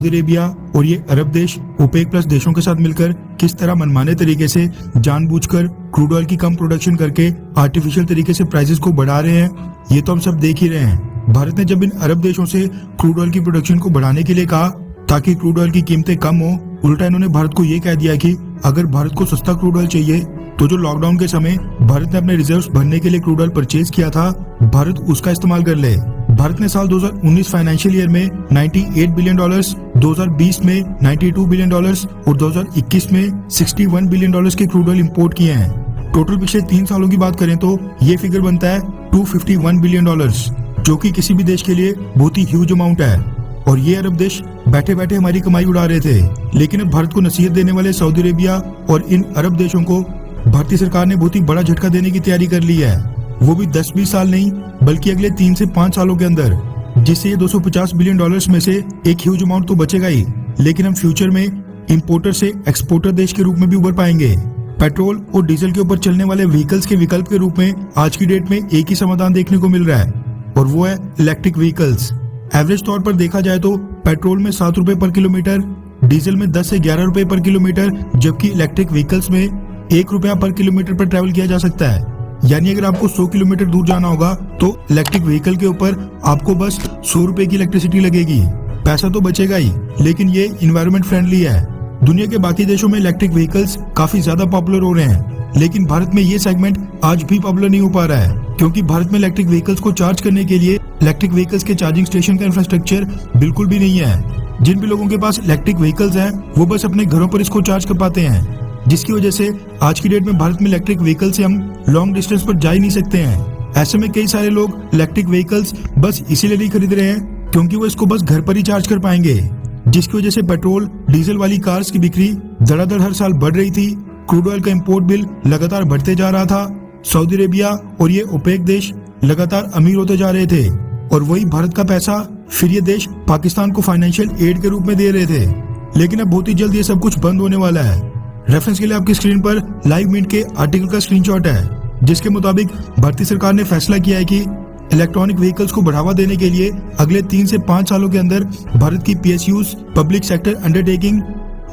Saudi Arabia और ये अरब देश ओपेक प्लस देशों के साथ मिलकर किस तरह मनमाने तरीके से जानबूझकर क्रूड ऑयल की कम प्रोडक्शन करके आर्टिफिशियल तरीके से प्राइसेस को बढ़ा रहे हैं, ये तो हम सब देख ही रहे हैं। भारत ने जब इन अरब देशों से क्रूड ऑयल की प्रोडक्शन को बढ़ाने के लिए कहा ताकि क्रूड ऑयल की कीमतें कम हो, उल्टा इन्होंने भारत को ये कह दिया कि अगर भारत को सस्ता क्रूड ऑयल चाहिए तो जो लॉकडाउन के समय भारत ने अपने रिजर्व्स भरने के लिए क्रूड ऑयल परचेज किया था, भारत उसका इस्तेमाल कर ले। भारत ने साल 2019 फाइनेंशियल ईयर में $98 बिलियन, 2020 में $92 बिलियन और 2021 में $61 बिलियन के क्रूड ऑयल इंपोर्ट किए हैं। टोटल पिछले 3 सालों की बात करें तो ये फिगर बनता है $251 बिलियन, जो कि किसी भी देश के लिए बहुत ही ह्यूज अमाउंट है। और ये अरब देश बैठे बैठे हमारी कमाई उड़ा रहे थे, लेकिन अब भारत को नसीहत देने वाले सऊदी अरेबिया और इन अरब देशों को भारतीय सरकार ने बहुत ही बड़ा झटका देने की तैयारी कर ली है, वो भी 10-20 साल नहीं बल्कि अगले 3 से 5 सालों के अंदर, जिससे ये $250 बिलियन में से एक ह्यूज अमाउंट तो बचेगा ही, लेकिन हम फ्यूचर में इंपोर्टर से एक्सपोर्टर देश के रूप में भी उभर पाएंगे। पेट्रोल और डीजल के ऊपर चलने वाले व्हीकल्स के विकल्प के रूप में आज की डेट में एक ही समाधान देखने को मिल रहा है, और वो है इलेक्ट्रिक व्हीकल्स। एवरेज तौर पर देखा जाए तो पेट्रोल में 7 रुपए पर किलोमीटर, डीजल में 10 से 11 रुपए पर किलोमीटर, जबकि इलेक्ट्रिक व्हीकल्स में 1 रुपया पर किलोमीटर पर ट्रैवल किया जा सकता है। यानी अगर आपको 100 किलोमीटर दूर जाना होगा तो इलेक्ट्रिक व्हीकल के ऊपर आपको बस 100 रुपए की इलेक्ट्रिसिटी लगेगी। पैसा तो बचेगा ही, लेकिन ये इन्वायरमेंट फ्रेंडली है। दुनिया के बाकी देशों में इलेक्ट्रिक व्हीकल्स काफी ज्यादा पॉपुलर हो रहे हैं, लेकिन भारत में ये सेगमेंट आज भी पॉपुलर नहीं हो पा रहा है, क्योंकि भारत में इलेक्ट्रिक व्हीकल्स को चार्ज करने के लिए इलेक्ट्रिक व्हीकल्स के चार्जिंग स्टेशन का इंफ्रास्ट्रक्चर बिल्कुल भी नहीं है। जिन भी लोगों के पास इलेक्ट्रिक व्हीकल्स हैं, वो बस अपने घरों पर इसको चार्ज कर पाते हैं, जिसकी वजह से आज की डेट में भारत में इलेक्ट्रिक व्हीकल से हम लॉन्ग डिस्टेंस पर जा ही नहीं सकते हैं। ऐसे में कई सारे लोग इलेक्ट्रिक व्हीकल्स बस इसीलिए नहीं खरीद रहे हैं क्योंकि वो इसको बस घर पर ही चार्ज कर पाएंगे, जिसकी वजह से पेट्रोल डीजल वाली कार्स की बिक्री धड़ाधड़ हर साल बढ़ रही थी। क्रूड ऑयल का इम्पोर्ट बिल लगातार बढ़ते जा रहा था। सऊदी अरेबिया और ये ओपेक देश लगातार अमीर होते जा रहे थे, और वही भारत का पैसा फिर ये देश पाकिस्तान को फाइनेंशियल एड के रूप में दे रहे थे। लेकिन अब बहुत ही जल्द ये सब कुछ बंद होने वाला है। रेफरेंस के लिए आपकी स्क्रीन पर लाइव मिनट के आर्टिकल का स्क्रीनशॉट है, जिसके मुताबिक भारतीय सरकार ने फैसला किया है कि इलेक्ट्रॉनिक व्हीकल्स को बढ़ावा देने के लिए अगले 3 से 5 सालों के अंदर भारत की PSUs पब्लिक सेक्टर अंडरटेकिंग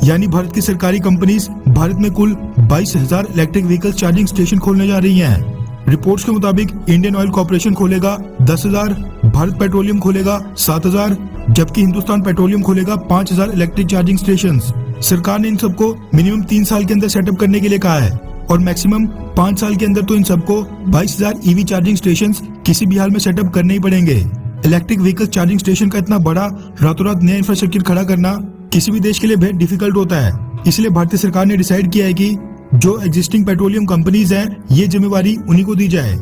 यानी भारत की सरकारी कंपनीज भारत में कुल 22,000 इलेक्ट्रिक व्हीकल्स चार्जिंग स्टेशन खोलने जा रही हैं। रिपोर्ट्स के मुताबिक इंडियन ऑयल कॉर्पोरेशन खोलेगा 10,000, भारत पेट्रोलियम खोलेगा 7,000, जबकि हिंदुस्तान पेट्रोलियम खोलेगा 5,000 इलेक्ट्रिक चार्जिंग स्टेशन। सरकार ने इन सबको मिनिमम 3 साल के अंदर सेटअप करने के लिए कहा है, और मैक्सिमम 5 साल के अंदर तो इन सबको 22,000 EV चार्जिंग स्टेशन किसी भी हाल में सेटअप करने ही पड़ेंगे। इलेक्ट्रिक व्हीकल चार्जिंग स्टेशन का इतना बड़ा रातों रात नया इंफ्रास्ट्रक्चर खड़ा करना किसी भी देश के लिए बेहद डिफिकल्ट होता है। इसलिए भारतीय सरकार ने डिसाइड किया है कि जो एग्जिस्टिंग पेट्रोलियम कंपनीज हैं, ये जिम्मेवारी उन्हीं को दी जाए।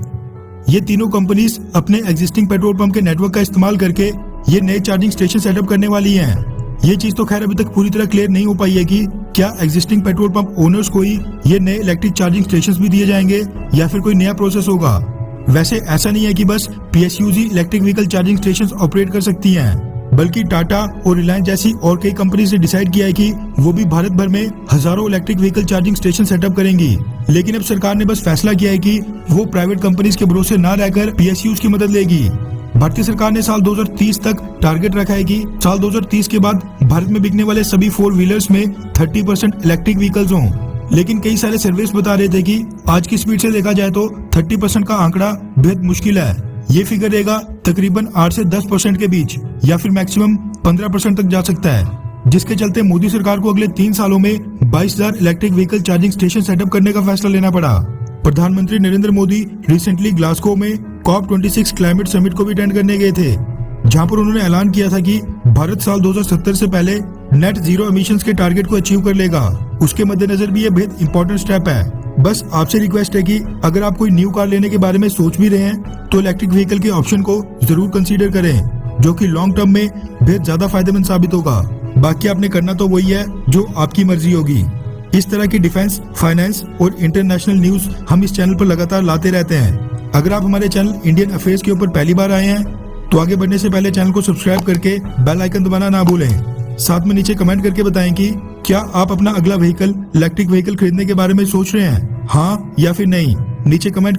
ये तीनों कंपनीज अपने एग्जिस्टिंग पेट्रोल पंप के नेटवर्क का इस्तेमाल करके ये नए चार्जिंग स्टेशन सेटअप करने वाली हैं। ये चीज तो खैर अभी तक पूरी तरह क्लियर नहीं हो पाई है कि क्या एग्जिस्टिंग पेट्रोल पंप ओनर्स को ही ये नए इलेक्ट्रिक चार्जिंग स्टेशंस भी दिए जाएंगे या फिर कोई नया प्रोसेस होगा। वैसे ऐसा नहीं है कि बस PSUs ही electric vehicle charging stations operate कर सकती हैं, बल्कि टाटा और रिलायंस जैसी और कई कंपनीज ने डिसाइड किया है कि वो भी भारत भर में हजारों electric vehicle charging station setup करेंगी। लेकिन अब सरकार ने बस फैसला किया है कि वो प्राइवेट कंपनीज के भरोसे न रहकर PSUs की मदद लेगी। भारतीय सरकार ने साल 2030 तक टारगेट रखा है कि साल 2030 के बाद भारत में बिकने वाले सभी 4 व्हीलर्स में 30% इलेक्ट्रिक व्हीकल्स हों। लेकिन कई सारे सर्वेस बता रहे थे कि आज की स्पीड से देखा जाए तो 30% का आंकड़ा बेहद मुश्किल है। ये फिगर रहेगा तकरीबन 8 से 10% के बीच, या फिर मैक्सिमम 15% तक जा सकता है, जिसके चलते मोदी सरकार को अगले 3 सालों में 22,000 electric vehicle charging station setup करने का फैसला लेना पड़ा। प्रधानमंत्री नरेंद्र मोदी रिसेंटली ग्लासगो में COP26 क्लाइमेट समिट को भी अटेंड करने गए थे, जहां पर उन्होंने ऐलान किया था कि भारत साल 2070 से पहले नेट जीरो एमिशंस के टारगेट को अचीव कर लेगा। उसके मद्देनजर भी ये बेहद इंपॉर्टेंट स्टेप है। बस आपसे रिक्वेस्ट है कि अगर आप कोई न्यू कार लेने के बारे में सोच भी रहे हैं तो इलेक्ट्रिक व्हीकल के ऑप्शन को जरूर कंसीडर करें, जो कि लॉन्ग टर्म में बेहद ज्यादा फायदेमंद साबित होगा। बाकी आपने करना तो वही है जो आपकी मर्जी होगी। इस तरह की डिफेंस, फाइनेंस और इंटरनेशनल न्यूज हम इस चैनल पर लगातार लाते रहते हैं। अगर आप हमारे चैनल इंडियन अफेयर्स के ऊपर पहली बार आए हैं तो आगे बढ़ने से पहले चैनल को सब्सक्राइब करके बेल आइकन दबाना ना भूलें। साथ में नीचे कमेंट करके बताएं कि क्या आप अपना अगला व्हीकल इलेक्ट्रिक व्हीकल खरीदने के बारे में सोच रहे हैं, हाँ या फिर नहीं। नीचे कमेंट